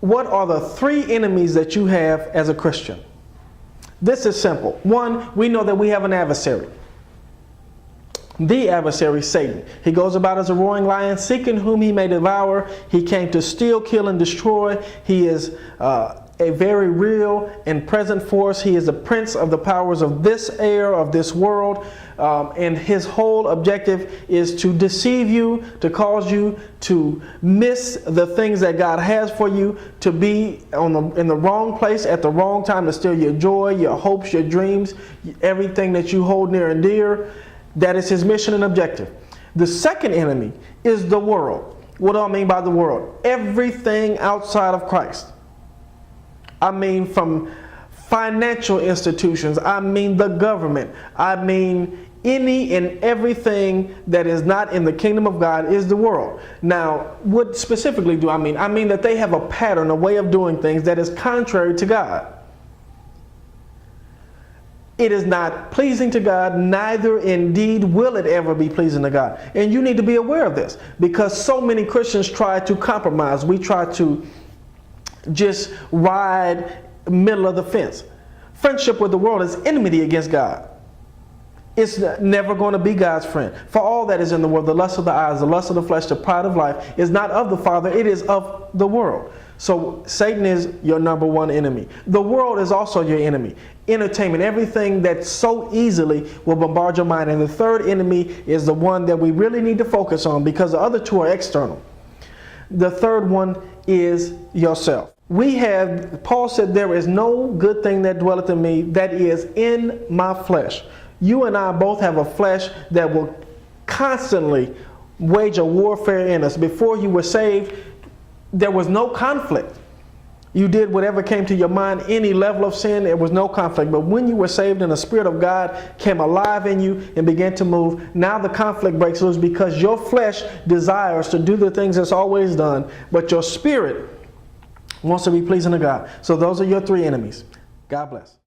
what are the three enemies that you have as a Christian? This is simple. One, we know that we have an adversary. The adversary, Satan. He goes about as a roaring lion, seeking whom he may devour. He came to steal, kill, and destroy. He is a very real and present force. He is the prince of the powers of this air, of this world. And his whole objective is to deceive you, to cause you to miss the things that God has for you, to be in the wrong place at the wrong time, to steal your joy, your hopes, your dreams, everything that you hold near and dear. That is his mission and objective. The second enemy is the world. What do I mean by the world? Everything outside of Christ. I mean from financial institutions. I mean the government. I mean any and everything that is not in the kingdom of God is the world. Now, what specifically do I mean? I mean that they have a pattern, a way of doing things that is contrary to God. It is not pleasing to God, neither indeed will it ever be pleasing to God. And you need to be aware of this, because so many Christians try to compromise. We try to just ride middle of the fence. Friendship with the world is enmity against God. It's never going to be God's friend. For all that is in the world, the lust of the eyes, the lust of the flesh, the pride of life, is not of the Father, it is of the world. So Satan is your number one enemy. The world is also your enemy. Entertainment, everything that so easily will bombard your mind. And the third enemy is the one that we really need to focus on, because the other two are external. The third one is yourself. Paul said, there is no good thing that dwelleth in me, that is in my flesh. You and I both have a flesh that will constantly wage a warfare in us. Before you were saved, there was no conflict. You did whatever came to your mind, any level of sin, there was no conflict. But when you were saved and the Spirit of God came alive in you and began to move, now the conflict breaks loose, because your flesh desires to do the things it's always done, but your spirit wants to be pleasing to God. So those are your three enemies. God bless.